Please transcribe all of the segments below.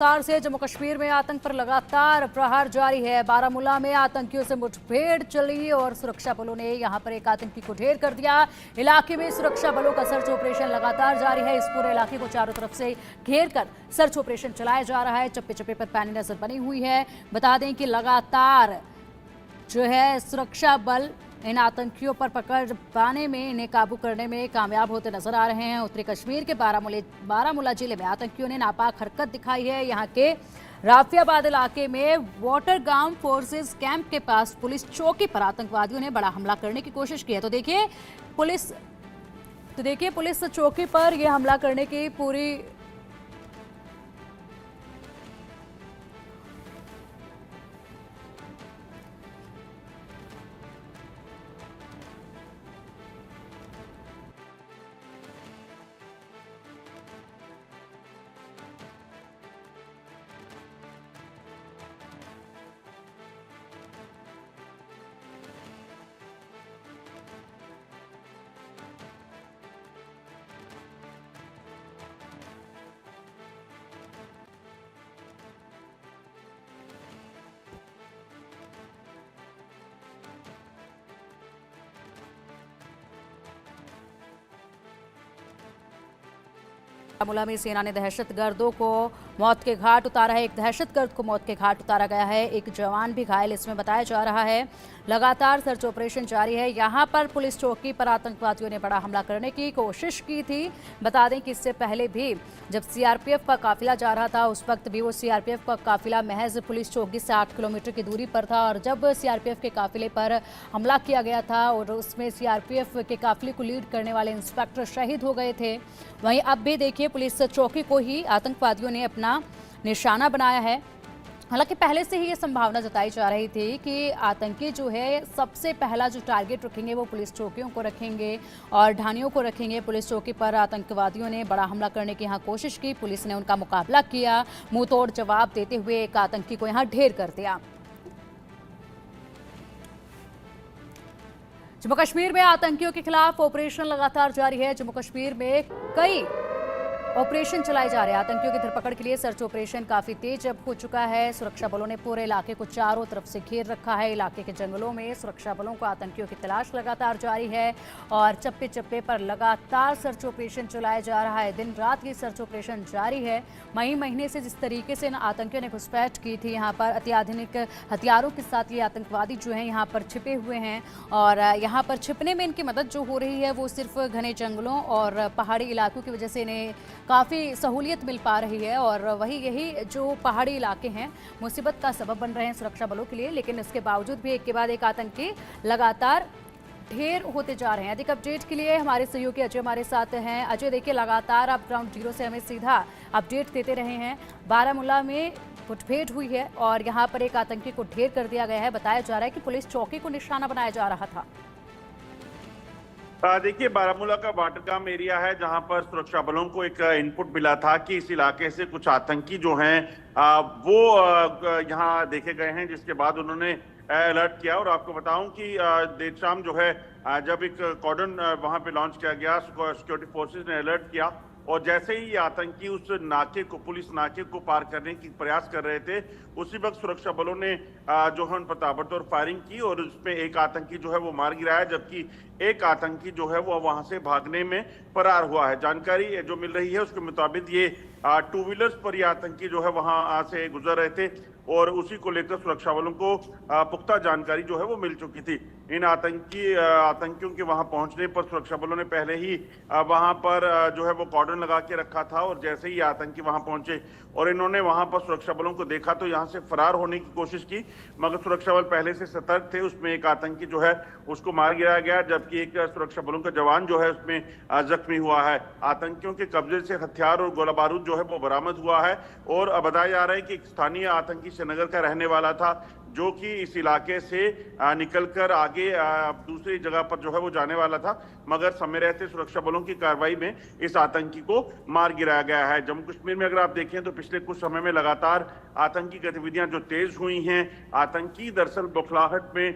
लगातार से जम्मू कश्मीर में आतंक पर लगातार प्रहार जारी है। बारामूला में आतंकियों से मुठभेड़ चली और सुरक्षा बलों ने यहां पर एक आतंकी को ढेर कर दिया। इलाके में सुरक्षा बलों का सर्च ऑपरेशन लगातार जारी है। इस पूरे इलाके को चारों तरफ से घेर कर सर्च ऑपरेशन चलाया जा रहा है। चप्पे चप्पे पर पैनी नजर बनी हुई है। बता दें कि लगातार जो है सुरक्षा बल इन आतंकियों पर पकड़ पाने में, इन्हें काबू करने में कामयाब होते नजर आ रहे हैं। उत्तरी कश्मीर के बारामूला जिले में आतंकियों ने नापाक हरकत दिखाई है। यहाँ के राफियाबाद इलाके में वाटरगाम फोर्सेस कैंप के पास पुलिस चौकी पर आतंकवादियों ने बड़ा हमला करने की कोशिश की है। तो देखिए पुलिस चौकी पर यह हमला करने की पूरी बारामूला में सेना ने दहशतगर्दों को मौत के घाट उतारा है। एक दहशतगर्द को मौत के घाट उतारा गया है। एक जवान भी घायल इसमें बताया जा रहा है। लगातार सर्च ऑपरेशन जारी है। यहां पर पुलिस चौकी पर आतंकवादियों ने बड़ा हमला करने की कोशिश की थी। बता दें कि इससे पहले भी जब सीआरपीएफ का काफिला जा रहा था, उस वक्त भी वो सीआरपीएफ का काफिला महज पुलिस चौकी से 8 किलोमीटर की दूरी पर था और जब सीआरपीएफ के काफिले पर हमला किया गया था और उसमें सीआरपीएफ के काफिले को लीड करने वाले इंस्पेक्टर शहीद हो गए थे। वहीं अब भी देखिए पुलिस चौकी को ही आतंकवादियों ने अपना निशाना बनाया है। हालांकि पहले से ही ये संभावना जताई जा रही थी कि आतंकी जो है सबसे पहला जो टारगेट रखेंगे वो पुलिस चौकियों को रखेंगे और ढानियों को रखेंगे। पुलिस चौकी पर आतंकवादियों ने बड़ा हमला करने की यहाँ कोशिश की। पुलिस ने उनका मुकाबला किया। मुंह तोड़ जवाब देते हुए एक आतंकी को यहाँ ढेर कर दिया। जम्मू कश्मीर में आतंकियों के खिलाफ ऑपरेशन लगातार जारी है। जम्मू कश्मीर में कई ऑपरेशन चलाए जा रहे हैं। आतंकियों की धरपकड़ के लिए सर्च ऑपरेशन काफी तेज अब हो चुका है। सुरक्षा बलों ने पूरे इलाके को चारों तरफ से घेर रखा है। इलाके के जंगलों में सुरक्षा बलों को आतंकियों की तलाश लगातार जारी है और चप्पे चप्पे पर लगातार सर्च ऑपरेशन चलाया जा रहा है। दिन रात ये सर्च ऑपरेशन जारी है। मई महीने से जिस तरीके से इन आतंकियों ने घुसपैठ की थी, यहाँ पर अत्याधुनिक हथियारों के साथ ये आतंकवादी जो हैं यहाँ पर छिपे हुए हैं और यहाँ पर छिपने में इनकी मदद जो हो रही है वो सिर्फ घने जंगलों और पहाड़ी इलाकों की वजह से इन्हें काफ़ी सहूलियत मिल पा रही है और वही यही जो पहाड़ी इलाके हैं मुसीबत का सबब बन रहे हैं सुरक्षा बलों के लिए। लेकिन इसके बावजूद भी एक के बाद एक आतंकी लगातार ढेर होते जा रहे हैं। अधिक अपडेट के लिए हमारे सहयोगी अजय हमारे साथ हैं। अजय, देखिए लगातार आप ग्राउंड जीरो से हमें सीधा अपडेट देते रहे हैं। बारामूला में मुठभेड़ हुई है और यहाँ पर एक आतंकी को ढेर कर दिया गया है। बताया जा रहा है कि पुलिस चौकी को निशाना बनाया जा रहा था। देखिए, बारामूला का वाटरगाम एरिया है जहां पर सुरक्षा बलों को एक इनपुट मिला था कि इस इलाके से कुछ आतंकी जो हैं वो यहां देखे गए हैं, जिसके बाद उन्होंने अलर्ट किया। और आपको बताऊं कि देर शाम जो है जब एक कॉर्डन वहां पे लॉन्च किया गया, सिक्योरिटी फोर्सेस ने अलर्ट किया और जैसे ही आतंकी उस नाके को, पुलिस नाके को पार करने की प्रयास कर रहे थे, उसी वक्त सुरक्षा बलों ने जो है उन पर ताबड़तोड़ फायरिंग की और उसमें एक आतंकी जो है वो मार गिराया, जबकि एक आतंकी जो है वो वहां से भागने में फरार हुआ है। जानकारी जो मिल रही है उसके मुताबिक ये 2 व्हीलर्स पर ये आतंकी जो है वहां से गुजर रहे थे और उसी को लेकर सुरक्षा बलों को पुख्ता जानकारी जो है वो मिल चुकी थी। इन आतंकियों के वहां पहुंचने पर सुरक्षा बलों ने पहले ही वहां पर जो है वो कॉर्डन लगा के रखा था और जैसे ही आतंकी वहां पहुंचे और इन्होंने वहां पर सुरक्षा बलों को देखा तो यहां से फरार होने की कोशिश की, मगर सुरक्षा बल पहले से सतर्क थे। उसमें एक आतंकी जो है उसको मार गिराया गया, जबकि एक सुरक्षा बलों का जवान जो है उसमें जख्मी हुआ है। आतंकियों के कब्जे से हथियार और गोला बारूद जो है वो बरामद हुआ है और बताया जा रहा है कि एक स्थानीय आतंकी श्रीनगर का रहने वाला था, जो कि इस इलाके से निकलकर आगे दूसरी जगह पर जो है वो जाने वाला था, मगर समय रहते सुरक्षा बलों की कार्रवाई में इस आतंकी को मार गिराया गया है। जम्मू कश्मीर में अगर आप देखें तो पिछले कुछ समय में लगातार आतंकी गतिविधियां जो तेज हुई हैं, आतंकी दरअसल बौखलाहट में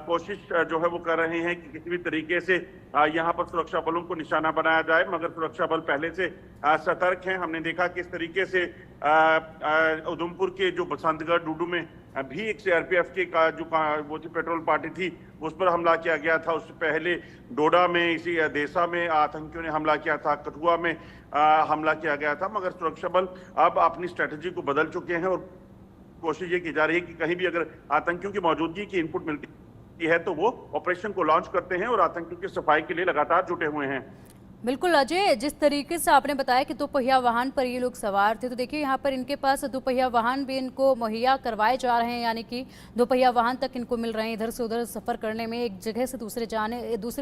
कोशिश जो है वो कर रहे हैं कि किसी भी तरीके से यहाँ पर सुरक्षा बलों को निशाना बनाया जाए, मगर सुरक्षा बल पहले से सतर्क हैं। हमने देखा किस तरीके से उधमपुर के जो बसंतगढ़ डूडू में भी एक सीआरपीएफ के वो थी पेट्रोल पार्टी थी, उस पर हमला किया गया था। उससे पहले डोडा में, इसी देसा में आतंकियों ने हमला किया था, कठुआ में हमला किया गया था, मगर सुरक्षा बल अब अपनी स्ट्रेटजी को बदल चुके हैं और कोशिश ये की जा रही है कि कहीं भी अगर आतंकियों की मौजूदगी की इनपुट मिलती है तो वो ऑपरेशन को लॉन्च करते हैं और आतंकियों की सफाई के लिए लगातार जुटे हुए हैं। बिल्कुल अजय, जिस तरीके से आपने बताया कि दोपहिया वाहन पर ये लोग सवार थे, तो देखिए यहाँ पर इनके पास दोपहिया वाहन भी इनको मुहैया करवाए जा रहे हैं, यानी कि दोपहिया वाहन तक इनको मिल रहे हैं इधर से उधर सफ़र करने में, एक जगह से दूसरी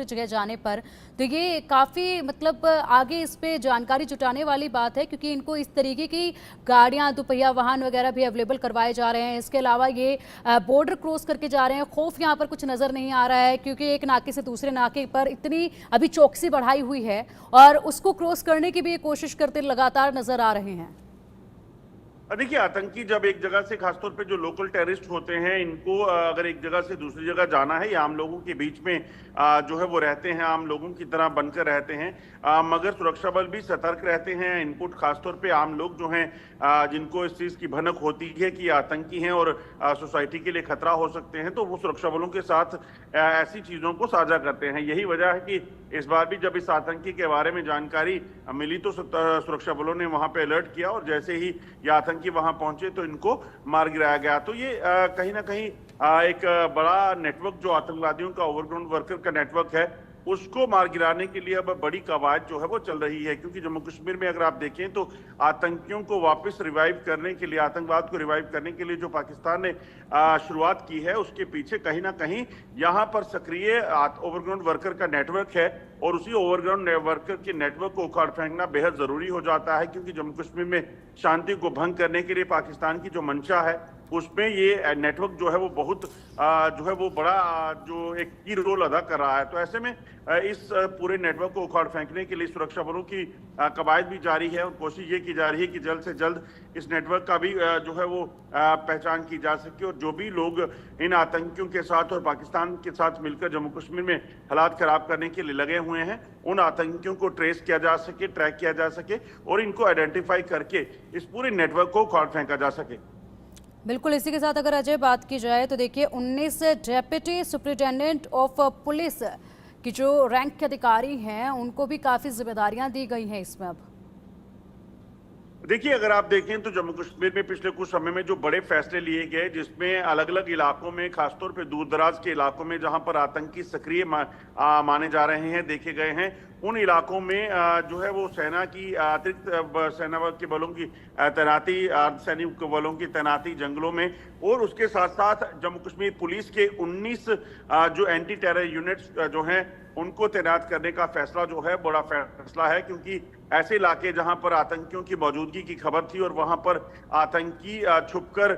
जगह जाने पर। तो ये काफ़ी मतलब आगे इस पर जानकारी जुटाने वाली बात है, क्योंकि इनको इस तरीके की गाड़ियाँ, दोपहिया वाहन वगैरह भी अवेलेबल करवाए जा रहे हैं। इसके अलावा ये बॉर्डर क्रॉस करके जा रहे हैं, खौफ यहाँ पर कुछ नज़र नहीं आ रहा है, क्योंकि एक नाके से दूसरे नाके पर इतनी अभी चौकसी बढ़ाई हुई है और उसको क्रॉस करने की भी ये कोशिश करते लगातार नजर आ रहे हैं। देखिए, आतंकी जब एक जगह से, खासतौर पे जो लोकल टेररिस्ट होते हैं, इनको अगर एक जगह से दूसरी जगह जाना है या आम लोगों के बीच में जो है वो रहते हैं, आम लोगों की तरह बनकर रहते हैं, मगर सुरक्षा बल भी सतर्क रहते हैं। इनपुट खासतौर पे आम लोग जो हैं, जिनको इस चीज़ की भनक होती है कि आतंकी हैं और सोसाइटी के लिए खतरा हो सकते हैं, तो वो सुरक्षा बलों के साथ ऐसी चीज़ों को साझा करते हैं। यही वजह है कि इस बार भी जब इस आतंकी के बारे में जानकारी मिली तो सुरक्षा बलों ने वहां पे अलर्ट किया और जैसे ही ये आतंकी वहां पहुंचे तो इनको मार गिराया गया। तो ये कहीं ना कहीं एक बड़ा नेटवर्क जो आतंकवादियों का, ओवरग्राउंड वर्कर का नेटवर्क है, उसको मार गिराने के लिए अब बड़ी कवायद जो है वो चल रही है। क्योंकि जम्मू कश्मीर में अगर आप देखें तो आतंकियों को वापस रिवाइव करने के लिए, आतंकवाद को रिवाइव करने के लिए जो पाकिस्तान ने शुरुआत की है, उसके पीछे कहीं ना कहीं यहाँ पर सक्रिय ओवरग्राउंड वर्कर का नेटवर्क है और उसी ओवरग्राउंड वर्कर के नेटवर्क को उखाड़ फेंकना बेहद जरूरी हो जाता है। क्योंकि जम्मू कश्मीर में शांति को भंग करने के लिए पाकिस्तान की जो मंशा है, उसमें ये नेटवर्क जो है वो बहुत जो है वो बड़ा जो एक की रोल अदा कर रहा है। तो ऐसे में इस पूरे नेटवर्क को उखाड़ फेंकने के लिए सुरक्षा बलों की कवायद भी जारी है और कोशिश ये की जा रही है कि जल्द से जल्द इस नेटवर्क का भी जो है वो पहचान की जा सके और जो भी लोग इन आतंकियों के साथ और पाकिस्तान के साथ मिलकर जम्मू कश्मीर में हालात खराब करने के लिए लगे हुए हैं, उन आतंकियों को ट्रेस किया जा सके, ट्रैक किया जा सके और इनको आइडेंटिफाई करके इस पूरे नेटवर्क को उखाड़ फेंका जा सके। बिल्कुल, इसी के साथ अगर अजय बात की जाए तो देखिए 19 डेप्यूटी सुप्रिंटेंडेंट ऑफ पुलिस की जो रैंक के अधिकारी हैं, उनको भी काफ़ी जिम्मेदारियां दी गई हैं इसमें। अब देखिए, अगर आप देखें तो जम्मू कश्मीर में पिछले कुछ समय में जो बड़े फैसले लिए गए, जिसमें अलग अलग इलाकों में, खासतौर पे दूर दराज के इलाकों में जहां पर आतंकी सक्रिय माने जा रहे हैं, देखे गए हैं, उन इलाकों में जो है वो सेना की अतिरिक्त सेना के बलों की तैनाती, अर्धसैनिक बलों की तैनाती जंगलों में, और उसके साथ साथ जम्मू कश्मीर पुलिस के 19 जो एंटी टेरर यूनिट्स जो हैं उनको तैनात करने का फैसला जो है बड़ा फैसला है। क्योंकि ऐसे इलाके जहां पर आतंकियों की मौजूदगी की खबर थी और वहां पर आतंकी छुपकर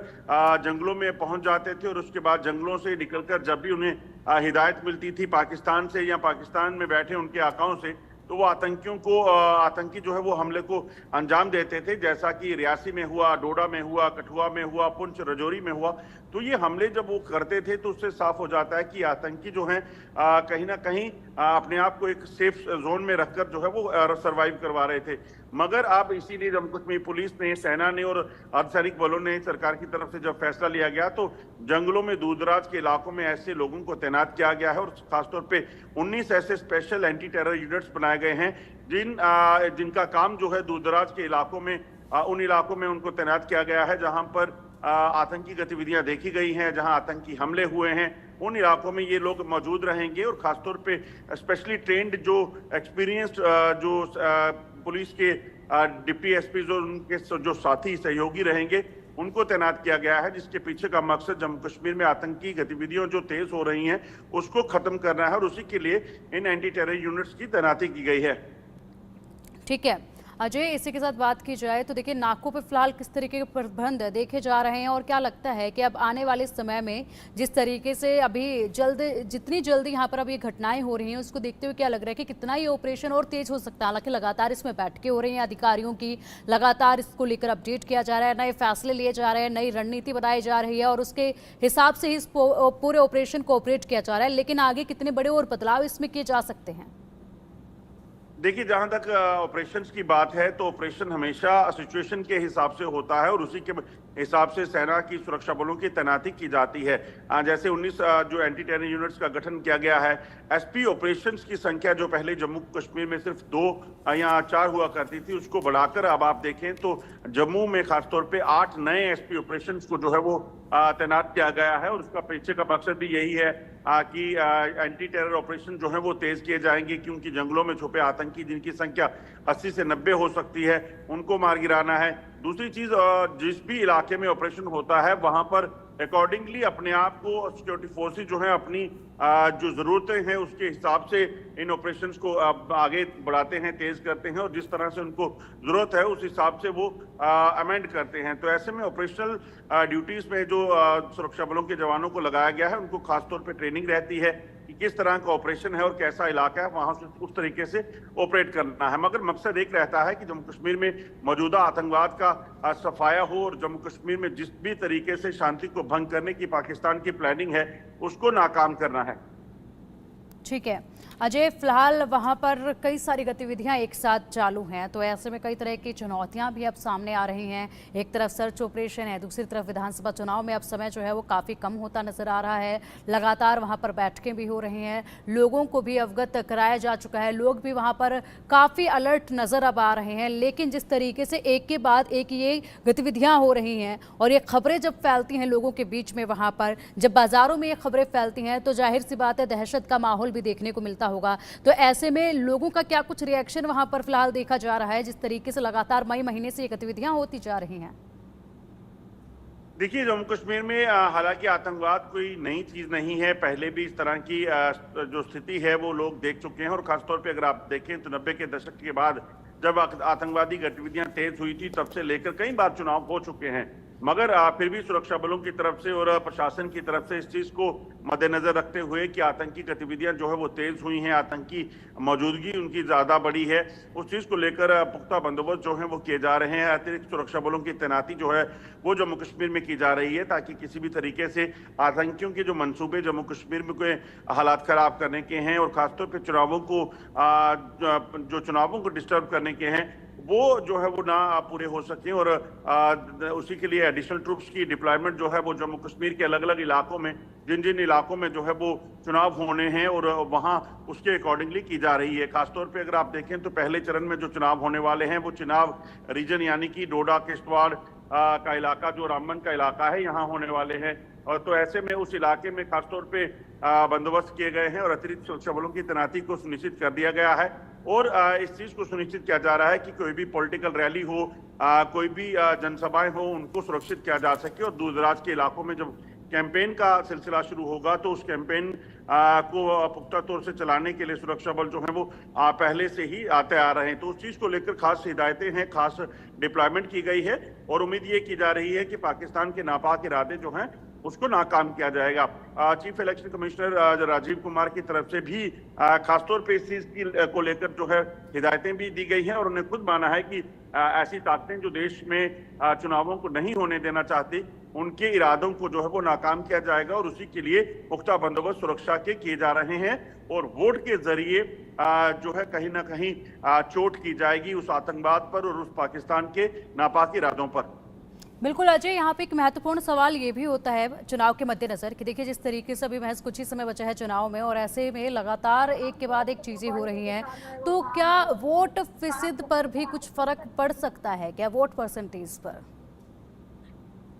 जंगलों में पहुंच जाते थे और उसके बाद जंगलों से निकलकर जब भी उन्हें हिदायत मिलती थी पाकिस्तान से या पाकिस्तान में बैठे उनके आकाओं से, तो वो आतंकियों को आतंकी जो है वो हमले को अंजाम देते थे, जैसा कि रियासी में हुआ, डोडा में हुआ, कठुआ में हुआ, पुंछ राजौरी में हुआ। तो ये हमले जब वो करते थे तो उससे साफ हो जाता है कि आतंकी जो हैं कहीं ना कहीं अपने आप को एक सेफ जोन में रखकर जो है वो सरवाइव करवा रहे थे। मगर अब इसीलिए जम्मू कश्मीर पुलिस ने, सेना ने और अर्धसैनिक बलों ने, सरकार की तरफ से जब फैसला लिया गया तो जंगलों में, दूरदराज के इलाकों में ऐसे लोगों को तैनात किया गया है और खासतौर पे 19 ऐसे स्पेशल एंटी टेरर यूनिट्स बनाए गए हैं जिनका काम जो है दूरदराज के इलाकों में, उन इलाकों में उनको तैनात किया गया है जहां पर आतंकी गतिविधियां देखी गई हैं, जहां आतंकी हमले हुए हैं, उन इलाकों में ये लोग मौजूद रहेंगे और खासतौर पे स्पेशली ट्रेंड जो एक्सपीरियंस्ड जो पुलिस के डिप्टी एसपी और उनके जो साथी सहयोगी रहेंगे उनको तैनात किया गया है, जिसके पीछे का मकसद जम्मू कश्मीर में आतंकी गतिविधियां जो तेज हो रही हैं उसको खत्म करना है और उसी के लिए इन एंटी टेरर यूनिट्स की तैनाती की गई है। ठीक है अजय, इसी के साथ बात की जाए तो देखिए नाकों पे फिलहाल किस तरीके के प्रबंध देखे जा रहे हैं और क्या लगता है कि अब आने वाले समय में जिस तरीके से अभी जितनी जल्दी यहाँ पर अब ये घटनाएं हो रही हैं उसको देखते हुए क्या लग रहा है कि कितना ये ऑपरेशन और तेज हो सकता है? हालांकि लगातार इसमें बैठकें हो रही हैं अधिकारियों की, लगातार इसको लेकर अपडेट किया जा रहा है, नए फैसले लिए जा रहे हैं, नई रणनीति बनाई जा रही है और उसके हिसाब से ही इस पूरे ऑपरेशन को ऑपरेट किया जा रहा है। लेकिन आगे कितने बड़े और बदलाव इसमें किए जा सकते हैं? देखिए, जहां तक ऑपरेशंस की बात है तो ऑपरेशन हमेशा सिचुएशन के हिसाब से होता है और उसी के हिसाब से सेना की सुरक्षा बलों की तैनाती की जाती है। जैसे 19 जो एंटी टेरर यूनिट्स का गठन किया गया है, एसपी ऑपरेशंस की संख्या जो पहले जम्मू कश्मीर में सिर्फ 2 या 4 हुआ करती थी, उसको बढ़ाकर अब आप देखें तो जम्मू में खासतौर पे 8 नए एसपी ऑपरेशंस को जो है वो तैनात किया गया है और उसका पीछे का मकसद भी यही है कि एंटी टेरर ऑपरेशन जो है वो तेज किए जाएंगे, क्योंकि जंगलों में छुपे आतंकी जिनकी संख्या 80 से 90 हो सकती है, उनको मार गिराना है। दूसरी चीज, जिस भी इलाके में ऑपरेशन होता है वहां पर अकॉर्डिंगली अपने आप को सिक्योरिटी फोर्सेस जो है अपनी जो जरूरतें हैं उसके हिसाब से इन ऑपरेशंस को आगे बढ़ाते हैं, तेज करते हैं और जिस तरह से उनको जरूरत है उस हिसाब से वो अमेंड करते हैं। तो ऐसे में ऑपरेशनल ड्यूटीज में जो सुरक्षा बलों के जवानों को लगाया गया है उनको खासतौर पर ट्रेनिंग रहती है कि किस तरह का ऑपरेशन है और कैसा इलाका है, वहां से उस तरीके से ऑपरेट करना है। मगर मकसद एक रहता है कि जम्मू कश्मीर में मौजूदा आतंकवाद का सफाया हो और जम्मू कश्मीर में जिस भी तरीके से शांति को भंग करने की पाकिस्तान की प्लानिंग है उसको नाकाम करना है। ठीक है अजय, फिलहाल वहां पर कई सारी गतिविधियां एक साथ चालू हैं, तो ऐसे में कई तरह की चुनौतियां भी अब सामने आ रही हैं। एक तरफ सर्च ऑपरेशन है, दूसरी तरफ विधानसभा चुनाव में अब समय जो है वो काफ़ी कम होता नजर आ रहा है। लगातार वहां पर बैठकें भी हो रही हैं, लोगों को भी अवगत कराया जा चुका है, लोग भी वहां पर काफ़ी अलर्ट नजर अब आ रहे हैं। लेकिन जिस तरीके से एक के बाद एक ये गतिविधियाँ हो रही हैं और ये खबरें जब फैलती हैं लोगों के बीच में, वहाँ पर जब बाज़ारों में ये खबरें फैलती हैं तो जाहिर सी बात है दहशत का माहौल भी देखने को मिलता होगा। तो ऐसे में लोगों का क्या कुछ रिएक्शन वहां पर फिलहाल देखा जा रहा है जिस तरीके से लगातार मई महीने से ये गतिविधियां होती जा रही हैं? देखिए, जम्मू कश्मीर में हालांकि आतंकवाद कोई नई चीज नहीं है, पहले भी इस तरह की जो स्थिति है वो लोग देख चुके हैं और खासतौर पे अगर आप देखें तो 90 के दशक के बाद जब आतंकवादी गतिविधियां तेज हुई थी तब से लेकर कई बार चुनाव हो चुके हैं। मगर फिर भी सुरक्षा बलों की तरफ से और प्रशासन की तरफ से इस चीज को मद्देनजर रखते हुए कि आतंकी गतिविधियां जो है वो तेज हुई हैं, आतंकी मौजूदगी उनकी ज्यादा बड़ी है, उस चीज को लेकर पुख्ता बंदोबस्त जो है वो किए जा रहे हैं। अतिरिक्त सुरक्षा बलों की तैनाती जो है वो जम्मू कश्मीर में की जा रही है ताकि किसी भी तरीके से आतंकियों के जो मंसूबे जम्मू कश्मीर में कोई हालात खराब करने के हैं और खासतौर पर चुनावों को डिस्टर्ब करने के हैं वो जो है वो ना पूरे हो सके और उसी के लिए एडिशनल ट्रूप्स की डिप्लॉयमेंट जो है वो जम्मू कश्मीर के अलग अलग इलाकों में जिन जिन इलाकों में जो है वो चुनाव होने हैं और वहां उसके अकॉर्डिंगली की जा रही है। खासतौर पे अगर आप देखें तो पहले चरण में जो चुनाव होने वाले हैं वो चुनाव रीजन यानी कि डोडा किश्तवाड़ का इलाका जो रामबन का इलाका है यहाँ होने वाले हैं और तो ऐसे में उस इलाके में खासतौर पे बंदोबस्त किए गए हैं और अतिरिक्त सुरक्षा बलों की तैनाती को सुनिश्चित कर दिया गया है और इस चीज को सुनिश्चित किया जा रहा है कि कोई भी पॉलिटिकल रैली हो, कोई भी जनसभाएं हो, उनको सुरक्षित किया जा सके और दूर दराज के इलाकों में जब कैंपेन का सिलसिला शुरू होगा तो उस कैंपेन को पुख्ता तौर से चलाने के लिए सुरक्षा बल जो है वो पहले से ही आते आ रहे हैं। तो उस चीज को लेकर खास हिदायतें हैं, खास डिप्लॉयमेंट की गई है और उम्मीद ये की जा रही है कि पाकिस्तान के नापाक इरादे जो हैं उसको नाकाम किया जाएगा। Chief election commissioner Rajeev Kumar की तरफ से भी खासतौर पे इस चीज को लेकर जो है हिदायतें भी दी गई हैं और उन्हें खुद माना है कि ऐसी ताकतें जो देश में चुनावों को नहीं होने देना चाहती उनके इरादों को जो है वो नाकाम किया जाएगा और उसी के लिए पुख्ता बंदोबस्त सुरक्षा के किए जा रहे हैं और वोट के जरिए जो है कहीं ना कहीं चोट की जाएगी उस आतंकवाद पर और उस पाकिस्तान के नापाक इरादों पर। बिल्कुल अजय, यहाँ पे एक महत्वपूर्ण सवाल ये भी होता है चुनाव के मद्देनजर कि देखिए जिस तरीके से अभी महज कुछ ही समय बचा है चुनाव में और ऐसे में लगातार एक के बाद एक चीजें हो रही हैं, तो क्या वोट फीसद पर भी कुछ फर्क पड़ सकता है क्या, वोट परसेंटेज पर?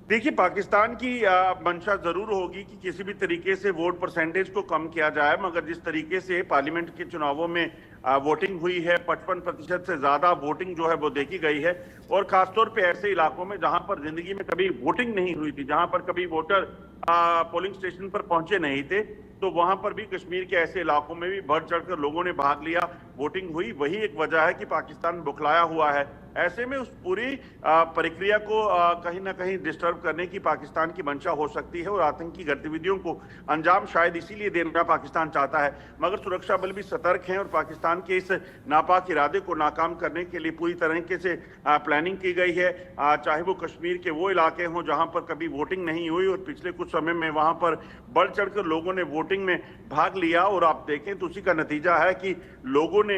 देखिए, पाकिस्तान की मंशा जरूर होगी कि किसी भी तरीके से वोट परसेंटेज को कम किया जाए, मगर जिस तरीके से पार्लियामेंट के चुनावों में वोटिंग हुई है, 55% से ज्यादा वोटिंग जो है वो देखी गई है, और खासतौर पे ऐसे इलाकों में जहां पर जिंदगी में कभी वोटिंग नहीं हुई थी, जहां पर कभी वोटर पोलिंग स्टेशन पर पहुंचे नहीं थे, तो वहां पर भी कश्मीर के ऐसे इलाकों में भी बढ़ चढ़कर लोगों ने भाग लिया, वोटिंग हुई। वही एक वजह है कि पाकिस्तान बौखलाया हुआ है। ऐसे में उस पूरी प्रक्रिया को कहीं ना कहीं डिस्टर्ब करने की पाकिस्तान की मंशा हो सकती है और आतंकी गतिविधियों को अंजाम शायद इसीलिए देना पाकिस्तान चाहता है। मगर सुरक्षा बल भी सतर्क हैं और पाकिस्तान के इस नापाक इरादे को नाकाम करने के लिए पूरी तरीके से प्लानिंग की गई है। चाहे वो कश्मीर के वो इलाके हों जहां पर कभी वोटिंग नहीं हुई और पिछले कुछ समय में वहां पर बढ़ चढ़कर लोगों ने वोटिंग में भाग लिया, और आप देखें तो उसी का नतीजा है कि लोगों ने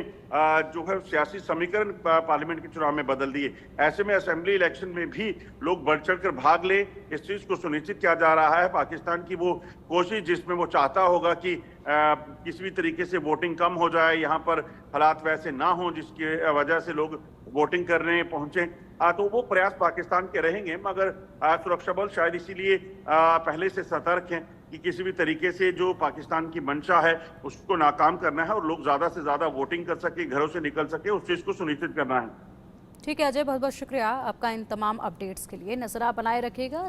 जो है सियासी समीकरण पार्लियामेंट के चुनाव में बदल दिए। ऐसे में असेंबली इलेक्शन में भी लोग बढ़ चढ़कर भाग ले, इस चीज को सुनिश्चित किया जा रहा है। पाकिस्तान की वो कोशिश जिसमें वो चाहता होगा कि किसी भी तरीके से वोटिंग कम हो जाए, यहाँ पर हालात वैसे ना हो जिसकी वजह से लोग वोटिंग करने पहुंचे, तो वो प्रयास पाकिस्तान के रहेंगे। मगर सुरक्षा बल शायद इसीलिए पहले से सतर्क हैं कि किसी भी तरीके से जो पाकिस्तान की मंशा है उसको नाकाम करना है और लोग ज्यादा से ज्यादा वोटिंग कर सके, घरों से निकल सके, उस चीज को सुनिश्चित करना है। ठीक है अजय, बहुत बहुत शुक्रिया आपका इन तमाम अपडेट्स के लिए। नजर आप बनाए रखिएगा।